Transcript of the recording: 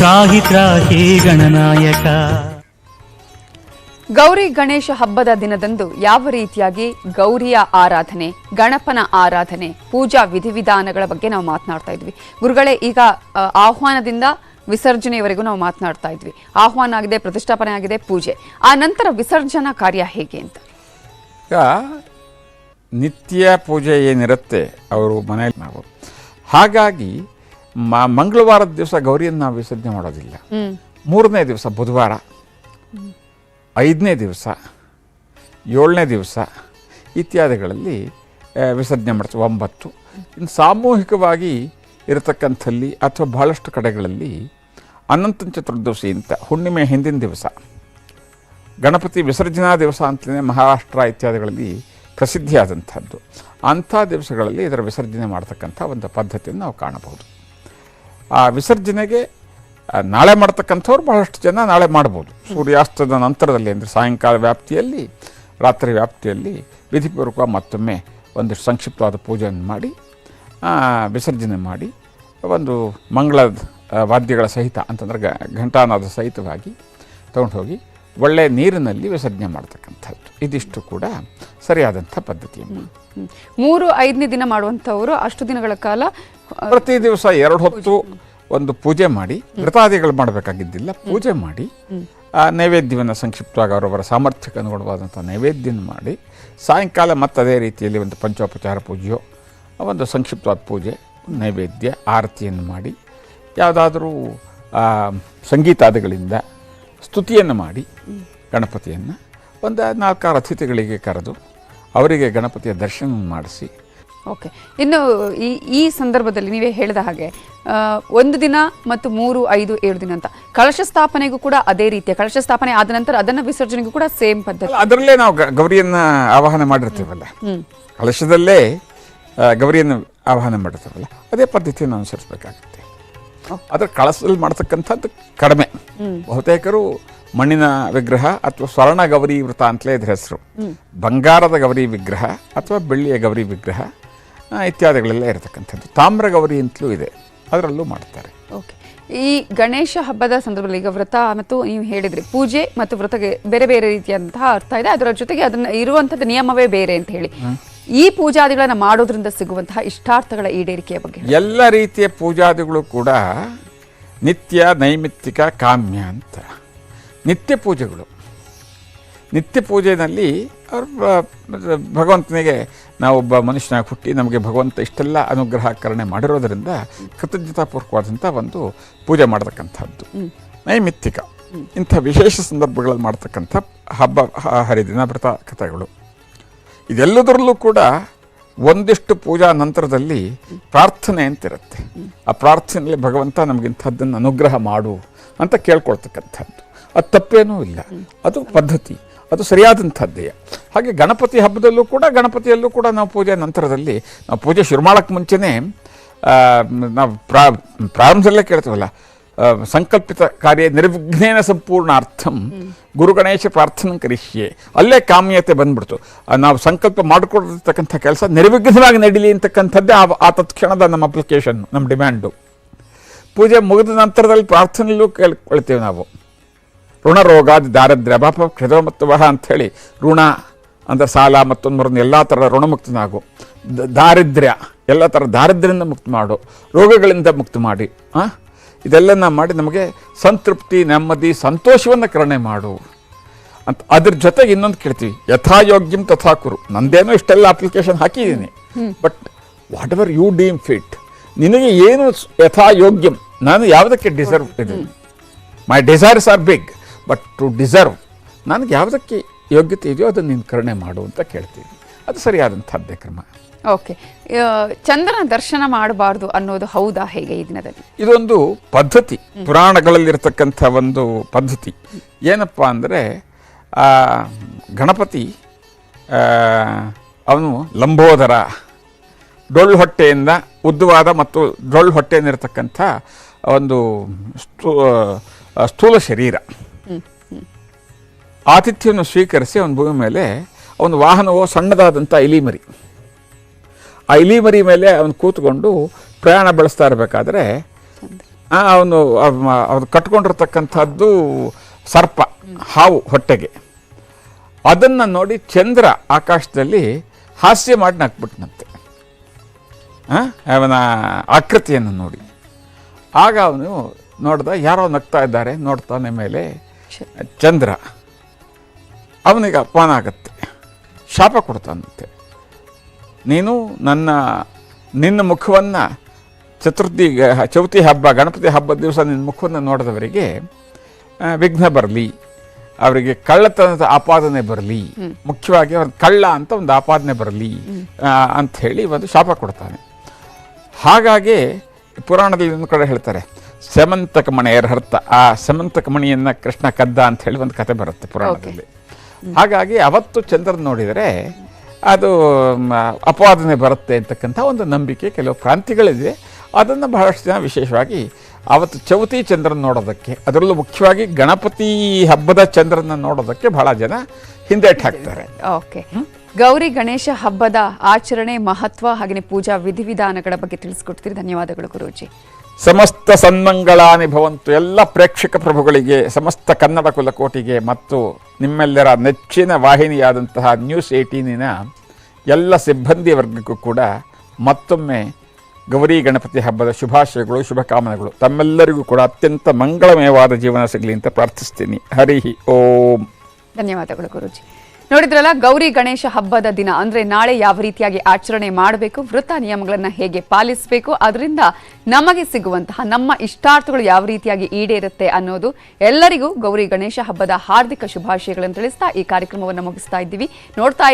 ತ್ರಾಹಿ ತ್ರಾಹಿ ಗಣನಾಯಕ. ಗೌರಿ ಗಣೇಶ ಹಬ್ಬದ ದಿನದಂದು ಯಾವ ರೀತಿಯಾಗಿ ಗೌರಿಯ ಆರಾಧನೆ, ಗಣಪನ ಆರಾಧನೆ, ಪೂಜಾ ವಿಧಿವಿಧಾನಗಳ ಬಗ್ಗೆ ನಾವು ಮಾತನಾಡ್ತಾ ಇದ್ವಿ. ಗುರುಗಳೇ, ಈಗ ಆಹ್ವಾನದಿಂದ ವಿಸರ್ಜನೆಯವರೆಗೂ ನಾವು ಮಾತನಾಡ್ತಾ ಇದ್ವಿ. ಆಹ್ವಾನ ಆಗಿದೆ, ಪ್ರತಿಷ್ಠಾಪನೆ ಆಗಿದೆ, ಪೂಜೆ. ಆ ನಂತರ ವಿಸರ್ಜನಾ ಕಾರ್ಯ ಹೇಗೆ ಅಂತ? ಈಗ ನಿತ್ಯ ಪೂಜೆ ಏನಿರುತ್ತೆ ಅವರು ಮನೆಯಲ್ಲಿ ನಾವು, ಹಾಗಾಗಿ ಮಂಗಳವಾರದ ದಿವಸ ಗೌರಿಯನ್ನು ನಾವು ವಿಸರ್ಜನೆ ಮಾಡೋದಿಲ್ಲ. 3ನೇ ದಿವಸ ಬುಧವಾರ, 5ನೇ ದಿವಸ, 7ನೇ ದಿವಸ ಇತ್ಯಾದಿಗಳಲ್ಲಿ ವಿಸರ್ಜನೆ ಮಾಡ್ತೀವಿ. 9 ಇನ್ನು ಸಾಮೂಹಿಕವಾಗಿ ಇರತಕ್ಕಂಥಲ್ಲಿ ಅಥವಾ ಬಹಳಷ್ಟು ಕಡೆಗಳಲ್ಲಿ ಅನಂತ ಚತುರ್ದಶಿ ಅಂತ ಹುಣ್ಣಿಮೆ ಹಿಂದಿನ ದಿವಸ ಗಣಪತಿ ವಿಸರ್ಜನಾ ದಿವಸ ಅಂತಲೇ ಮಹಾರಾಷ್ಟ್ರ ಇತ್ಯಾದಿಗಳಲ್ಲಿ ಪ್ರಸಿದ್ಧಿಯಾದಂಥದ್ದು. ಅಂಥ ದಿವಸಗಳಲ್ಲಿ ಇದರ ವಿಸರ್ಜನೆ ಮಾಡ್ತಕ್ಕಂಥ ಒಂದು ಪದ್ಧತಿಯನ್ನು ನಾವು ಕಾಣಬಹುದು. ಆ ವಿಸರ್ಜನೆಗೆ ನಾಳೆ ಮಾಡ್ತಕ್ಕಂಥವ್ರು ಬಹಳಷ್ಟು ಜನ ನಾಳೆ ಮಾಡ್ಬೋದು. ಸೂರ್ಯಾಸ್ತದ ನಂತರದಲ್ಲಿ ಅಂದರೆ ಸಾಯಂಕಾಲ ವ್ಯಾಪ್ತಿಯಲ್ಲಿ, ರಾತ್ರಿ ವ್ಯಾಪ್ತಿಯಲ್ಲಿ ವಿಧಿಪೂರ್ವಕ ಮತ್ತೊಮ್ಮೆ ಒಂದಿಷ್ಟು ಸಂಕ್ಷಿಪ್ತವಾದ ಪೂಜೆಯನ್ನು ಮಾಡಿ ವಿಸರ್ಜನೆ ಮಾಡಿ ಒಂದು ಮಂಗಳ ವಾದ್ಯಗಳ ಸಹಿತ ಅಂತಂದರೆ ಘಂಟಾನಾದ ಸಹಿತವಾಗಿ ತಗೊಂಡು ಹೋಗಿ ಒಳ್ಳೆಯ ನೀರಿನಲ್ಲಿ ವಿಸರ್ಜನೆ ಮಾಡ್ತಕ್ಕಂಥದ್ದು. ಇದಿಷ್ಟು ಕೂಡ ಸರಿಯಾದಂಥ ಪದ್ಧತಿಯನ್ನು 3-5ನೇ ದಿನ ಮಾಡುವಂಥವರು ಅಷ್ಟು ದಿನಗಳ ಕಾಲ ಪ್ರತಿ ದಿವಸ 2 ಹೊತ್ತು ಒಂದು ಪೂಜೆ ಮಾಡಿ, ವ್ರತಾದಿಗಳು ಮಾಡಬೇಕಾಗಿದ್ದಿಲ್ಲ, ಪೂಜೆ ಮಾಡಿ ನೈವೇದ್ಯವನ್ನು ಸಂಕ್ಷಿಪ್ತವಾಗಿ ಅವರವರ ಸಾಮರ್ಥ್ಯಕ್ಕೆ ಅನುಗುಣವಾದಂಥ ನೈವೇದ್ಯವನ್ನು ಮಾಡಿ, ಸಾಯಂಕಾಲ ಮತ್ತೆ ಅದೇ ರೀತಿಯಲ್ಲಿ ಒಂದು ಪಂಚೋಪಚಾರ ಪೂಜೆಯೋ ಒಂದು ಸಂಕ್ಷಿಪ್ತವಾದ ಪೂಜೆ, ನೈವೇದ್ಯ, ಆರತಿಯನ್ನು ಮಾಡಿ, ಯಾವುದಾದ್ರೂ ಸಂಗೀತಾದಿಗಳಿಂದ ಸ್ತುತಿಯನ್ನು ಮಾಡಿ ಗಣಪತಿಯನ್ನು ಒಂದು 4-6 ಅತಿಥಿಗಳಿಗೆ ಕರೆದು ಅವರಿಗೆ ಗಣಪತಿಯ ದರ್ಶನ ಮಾಡಿಸಿ. ಓಕೆ. ಇನ್ನು ಈ ಸಂದರ್ಭದಲ್ಲಿ ನೀವೇ ಹೇಳಿದ ಹಾಗೆ 1 ದಿನ ಮತ್ತು 3, 5, 7 ದಿನ ಅಂತ ಕಳಶ ಸ್ಥಾಪನೆಗೂ ಕೂಡ ಅದೇ ರೀತಿಯ ಕಳಶ ಸ್ಥಾಪನೆ ಆದ ನಂತರ ಅದನ್ನು ವಿಸರ್ಜನೆಗೂ ಕೂಡ ಸೇಮ್ ಪದ್ಧತಿ. ಅದರಲ್ಲೇ ನಾವು ಗೌರಿಯನ್ನು ಆವಾಹನೆ ಮಾಡಿರ್ತೀವಲ್ಲ, ಕಳಶದಲ್ಲೇ ಗೌರಿಯನ್ನು ಆವಾಹನೆ ಮಾಡಿರ್ತೀವಲ್ಲ, ಅದೇ ಪದ್ಧತಿಯನ್ನು ಅನುಸರಿಸಬೇಕಾಗುತ್ತೆ. ಅದರ ಕಳಶದಲ್ಲಿ ಮಾಡ್ತಕ್ಕಂಥದ್ದು ಕಡಿಮೆ. ಬಹುತೇಕರು ಮಣ್ಣಿನ ವಿಗ್ರಹ ಅಥವಾ ಸ್ವರ್ಣ ಗೌರಿ ವೃತ ಅಂತಲೇ ಇದ್ರ ಹೆಸರು. ಬಂಗಾರದ ಗೌರಿ ವಿಗ್ರಹ ಅಥವಾ ಬೆಳ್ಳಿಯ ಗೌರಿ ವಿಗ್ರಹ ಇತ್ಯಾದಿಗಳೆಲ್ಲ ಇರತಕ್ಕಂಥದ್ದು. ತಾಮ್ರ ಗೌರಿ ಅಂತಲೂ ಇದೆ, ಅದರಲ್ಲೂ ಮಾಡ್ತಾರೆ. ಓಕೆ. ಈ ಗಣೇಶ ಹಬ್ಬದ ಸಂದರ್ಭದಲ್ಲಿ ಈಗ ವ್ರತ ಮತ್ತು ನೀವು ಹೇಳಿದ್ರಿ ಪೂಜೆ ಮತ್ತು ವ್ರತಕ್ಕೆ ಬೇರೆ ಬೇರೆ ರೀತಿಯಂತಹ ಅರ್ಥ ಇದೆ, ಅದರ ಜೊತೆಗೆ ಅದನ್ನ ಇರುವಂಥದ್ದು ನಿಯಮವೇ ಬೇರೆ ಅಂತ ಹೇಳಿ, ಈ ಪೂಜಾದಿಗಳನ್ನು ಮಾಡೋದ್ರಿಂದ ಸಿಗುವಂತಹ ಇಷ್ಟಾರ್ಥಗಳ ಈಡೇರಿಕೆಯ ಬಗ್ಗೆ ಎಲ್ಲ ರೀತಿಯ ಪೂಜಾದಿಗಳು ಕೂಡ ನಿತ್ಯ, ನೈಮಿತ್ತಿಕ, ಕಾಮ್ಯ ಅಂತ ನಿತ್ಯ ಪೂಜೆಗಳು. ನಿತ್ಯ ಪೂಜೆಯಲ್ಲಿ ಅವರು ಭಗವಂತನಿಗೆ ನಾವೊಬ್ಬ ಮನುಷ್ಯನಾಗಿ ಹುಟ್ಟಿ ನಮಗೆ ಭಗವಂತ ಇಷ್ಟೆಲ್ಲ ಅನುಗ್ರಹ ಕರುಣೆ ಮಾಡಿರೋದರಿಂದ ಕೃತಜ್ಞತಾಪೂರ್ವಕವಾದಂಥ ಒಂದು ಪೂಜೆ ಮಾಡತಕ್ಕಂಥದ್ದು. ನೈಮಿತ್ತಿಕ ಇಂಥ ವಿಶೇಷ ಸಂದರ್ಭಗಳಲ್ಲಿ ಮಾಡ್ತಕ್ಕಂಥ ಹಬ್ಬ ಹರಿದಿನ ವ್ರತ ಕಥೆಗಳು. ಇದೆಲ್ಲದರಲ್ಲೂ ಕೂಡ ಒಂದಿಷ್ಟು ಪೂಜಾ ನಂತರದಲ್ಲಿ ಪ್ರಾರ್ಥನೆ ಅಂತಿರುತ್ತೆ. ಆ ಪ್ರಾರ್ಥನೆಯಲ್ಲಿ ಭಗವಂತ ನಮಗಿಂಥದ್ದನ್ನು ಅನುಗ್ರಹ ಮಾಡು ಅಂತ ಕೇಳ್ಕೊಳ್ತಕ್ಕಂಥದ್ದು. ಅದು ತಪ್ಪೇನೂ ಇಲ್ಲ, ಅದು ಪದ್ಧತಿ, ಅದು ಸರಿಯಾದಂಥದ್ದೇ. ಹಾಗೆ ಗಣಪತಿ ಹಬ್ಬದಲ್ಲೂ ಕೂಡ, ಗಣಪತಿಯಲ್ಲೂ ಕೂಡ ನಾವು ಪೂಜೆ ನಂತರದಲ್ಲಿ, ನಾವು ಪೂಜೆ ಶುರು ಮಾಡೋಕ್ಕೆ ಮುಂಚೆನೇ ನಾವು ಪ್ರಾರಂಭದಲ್ಲೇ ಕೇಳ್ತೀವಲ್ಲ, ಸಂಕಲ್ಪಿತ ಕಾರ್ಯ ನಿರ್ವಿಘ್ನೇನ ಸಂಪೂರ್ಣಾರ್ಥಂ ಗುರುಗಣೇಶ ಪ್ರಾರ್ಥನೆ ಕರಿಷ್ಯೆ. ಅಲ್ಲೇ ಕಾಮ್ಯತೆ ಬಂದ್ಬಿಡ್ತು. ನಾವು ಸಂಕಲ್ಪ ಮಾಡಿಕೊಡ್ತಕ್ಕಂಥ ಕೆಲಸ ನಿರ್ವಿಘ್ನವಾಗಿ ನಡೀಲಿ ಅಂತಕ್ಕಂಥದ್ದೇ ಆ ತತ್ಕ್ಷಣದ ನಮ್ಮ ಅಪ್ಲಿಕೇಶನ್, ನಮ್ಮ ಡಿಮ್ಯಾಂಡು. ಪೂಜೆ ಮುಗಿದ ನಂತರದಲ್ಲಿ ಪ್ರಾರ್ಥನೆಯಲ್ಲೂ ಕೇಳ್ಕೊಳ್ತೇವೆ ನಾವು. ಋಣ ರೋಗಾದಿ ದಾರಿದ್ರ್ಯ ಅಭಾವ ಕ್ಷೇತ್ರ ಮತ್ತು ವಹ ಅಂಥೇಳಿ, ಋಣ ಅಂದರೆ ಸಾಲ, ಮತ್ತೊಂದು ಎಲ್ಲ ಥರದ ಋಣಮುಕ್ತನಾಗು, ದಾರಿದ್ರ್ಯ ಎಲ್ಲ ಥರ ದಾರಿದ್ರ್ಯದಿಂದ ಮುಕ್ತ ಮಾಡು, ರೋಗಗಳಿಂದ ಮುಕ್ತ ಮಾಡಿ, ಇದೆಲ್ಲ ಮಾಡಿ ನಮಗೆ ಸಂತೃಪ್ತಿ, ನೆಮ್ಮದಿ, ಸಂತೋಷವನ್ನು ಕರುಣೆ ಮಾಡು ಅಂತ. ಅದ್ರ ಜೊತೆಗೆ ಇನ್ನೊಂದು ಕೇಳ್ತೀವಿ, ಯಥಾಯೋಗ್ಯಂ ತಥಾ ಕುರು. ನಂದೇನೋ ಇಷ್ಟೆಲ್ಲ ಅಪ್ಲಿಕೇಶನ್ ಹಾಕಿದ್ದೀನಿ, but whatever you deem fit, ನಿನಗೆ ಏನು ಯಥಾಯೋಗ್ಯಂ, ನಾನು ಯಾವುದಕ್ಕೆ ಡಿಸರ್ವ್ ಇದ್ದೀನಿ, my desires are big, but to deserve ನನಗೆ ಯಾವುದಕ್ಕೆ ಯೋಗ್ಯತೆ ಇದೆಯೋ ಅದನ್ನು ನೀನು ಕರುಣೆ ಮಾಡು ಅಂತ ಕೇಳ್ತೀವಿ. ಅದು ಸರಿಯಾದಂಥದ್ದೇ ಕ್ರಮ. ಓಕೆ. ಚಂದ್ರನ ದರ್ಶನ ಮಾಡಬಾರ್ದು ಅನ್ನೋದು ಹೌದಾ, ಹೇಗೆ ಈ ದಿನದಲ್ಲಿ? ಇದೊಂದು ಪದ್ಧತಿ, ಪುರಾಣಗಳಲ್ಲಿರ್ತಕ್ಕಂಥ ಒಂದು ಪದ್ಧತಿ. ಏನಪ್ಪ ಅಂದರೆ, ಗಣಪತಿ ಅವನು ಲಂಬೋದರ, ಡೊಳ್ಳು ಹೊಟ್ಟೆಯಿಂದ ಉದ್ದವಾದ ಮತ್ತು ಡೊಳ್ಳು ಹೊಟ್ಟೆಯನ್ನಿರ್ತಕ್ಕಂಥ ಒಂದು ಸ್ಥೂಲ ಶರೀರ. ಆತಿಥ್ಯವನ್ನು ಸ್ವೀಕರಿಸಿ ಅವನ ಭೂಮಿ ಮೇಲೆ ಅವನ ವಾಹನವೋ ಸಣ್ಣದಾದಂಥ ಇಲಿಮರಿ. ಆ ಇಲಿಮರಿ ಮೇಲೆ ಅವನು ಕೂತ್ಕೊಂಡು ಪ್ರಯಾಣ ಬೆಳೆಸ್ತಾ ಇರಬೇಕಾದ್ರೆ ಅವನು ಅವ್ರು ಕಟ್ಕೊಂಡಿರ್ತಕ್ಕಂಥದ್ದು ಸರ್ಪ, ಹಾವು ಹೊಟ್ಟೆಗೆ. ಅದನ್ನು ನೋಡಿ ಚಂದ್ರ ಆಕಾಶದಲ್ಲಿ ಹಾಸ್ಯ ಮಾಡಿ ನಕ್ಬಿಟ್ನಂತೆ ಅವನ ಆಕೃತಿಯನ್ನು ನೋಡಿ. ಆಗ ಅವನು ನೋಡ್ದ, ಯಾರೋ ನಗ್ತಾ ಇದ್ದಾರೆ, ನೋಡ್ತಾನೆ ಮೇಲೆ ಚಂದ್ರ. ಅವನಿಗೆ ಅಪಮಾನ ಆಗತ್ತೆ, ಶಾಪ ಕೊಡ್ತಾನಂತೆ. ನೀನು ನಿನ್ನ ಮುಖವನ್ನು ಚೌತಿ ಹಬ್ಬ, ಗಣಪತಿ ಹಬ್ಬದ ದಿವಸ ನಿನ್ನ ಮುಖವನ್ನು ನೋಡಿದವರಿಗೆ ವಿಘ್ನ ಬರಲಿ, ಅವರಿಗೆ ಕಳ್ಳತನದ ಆಪಾದನೆ ಬರಲಿ, ಮುಖ್ಯವಾಗಿ ಅವ್ರ ಕಳ್ಳ ಅಂತ ಒಂದು ಆಪಾದನೆ ಬರಲಿ ಅಂಥೇಳಿ ಒಂದು ಶಾಪ ಕೊಡ್ತಾನೆ. ಹಾಗಾಗಿ ಪುರಾಣದಲ್ಲಿ ಒಂದು ಕಡೆ ಹೇಳ್ತಾರೆ, ಸೆಮಂತಕ ಮಣೆಯರ ಹರ್ತ, ಆ ಸೆಮಂತಕ ಮಣಿಯನ್ನು ಕೃಷ್ಣ ಕದ್ದ ಅಂತ ಹೇಳಿ ಒಂದು ಕತೆ ಬರುತ್ತೆ ಪುರಾಣದಲ್ಲಿ. ಹಾಗಾಗಿ ಅವತ್ತು ಚಂದ್ರನ ನೋಡಿದರೆ ಅದು ಅಪವಾದನೆ ಬರುತ್ತೆ ಅಂತಕ್ಕಂಥ ಒಂದು ನಂಬಿಕೆ ಕೆಲವು ಪ್ರಾಂತ್ಯಗಳಿದೆ. ಅದನ್ನು ಬಹಳಷ್ಟು ಜನ ವಿಶೇಷವಾಗಿ ಅವತ್ತು ಚೌತಿ ಚಂದ್ರನ ನೋಡೋದಕ್ಕೆ, ಅದರಲ್ಲೂ ಮುಖ್ಯವಾಗಿ ಗಣಪತಿ ಹಬ್ಬದ ಚಂದ್ರನ ನೋಡೋದಕ್ಕೆ ಬಹಳ ಜನ ಹಿಂದೇಟು ಹಾಕ್ತಾರೆ. ಓಕೆ, ಗೌರಿ ಗಣೇಶ ಹಬ್ಬದ ಆಚರಣೆ ಮಹತ್ವ ಹಾಗೆಯೇ ಪೂಜಾ ವಿಧಿವಿಧಾನಗಳ ಬಗ್ಗೆ ತಿಳಿಸ್ಕೊಡ್ತೀರಿ. ಧನ್ಯವಾದಗಳು ಗುರೂಜಿ. ಸಮಸ್ತ ಸನ್ಮಂಗಳಾನಿ ಭವಂತು. ಎಲ್ಲ ಪ್ರೇಕ್ಷಕ ಪ್ರಭುಗಳಿಗೆ, ಸಮಸ್ತ ಕನ್ನಡ ಕುಲಕೋಟಿಗೆ ಮತ್ತು ನಿಮ್ಮೆಲ್ಲರ ನೆಚ್ಚಿನ ವಾಹಿನಿಯಾದಂತಹ ನ್ಯೂಸ್ 18ನ ಎಲ್ಲ ಸಿಬ್ಬಂದಿ ವರ್ಗಕ್ಕೂ ಕೂಡ ಮತ್ತೊಮ್ಮೆ ಗೌರಿ ಗಣಪತಿ ಹಬ್ಬದ ಶುಭಾಶಯಗಳು, ಶುಭಕಾಮನೆಗಳು. ತಮ್ಮೆಲ್ಲರಿಗೂ ಕೂಡ ಅತ್ಯಂತ ಮಂಗಳಮಯವಾದ ಜೀವನ ಸಿಗಲಿ ಅಂತ ಪ್ರಾರ್ಥಿಸ್ತೀನಿ. ಹರಿ ಓಂ. ಧನ್ಯವಾದಗಳು ಗುರೂಜಿ. ನೋಡಿದ್ರಲ್ಲ, ಗೌರಿ ಗಣೇಶ ಹಬ್ಬದ ದಿನ ಅಂದ್ರೆ ನಾಳೆ ಯಾವ ರೀತಿಯಾಗಿ ಆಚರಣೆ ಮಾಡಬೇಕು, ವೃತ ನಿಯಮಗಳನ್ನ ಹೇಗೆ ಪಾಲಿಸಬೇಕು, ಅದರಿಂದ ನಮಗೆ ಸಿಗುವಂತಹ ನಮ್ಮ ಇಷ್ಟಾರ್ಥಗಳು ಯಾವ ರೀತಿಯಾಗಿ ಈಡೇರುತ್ತೆ ಅನ್ನೋದು. ಎಲ್ಲರಿಗೂ ಗೌರಿ ಗಣೇಶ ಹಬ್ಬದ ಹಾರ್ದಿಕ ಶುಭಾಶಯಗಳನ್ನು ತಿಳಿಸ್ತಾ ಈ ಕಾರ್ಯಕ್ರಮವನ್ನು ಮುಗಿಸ್ತಾ ಇದ್ದೀವಿ. ನೋಡ್ತಾ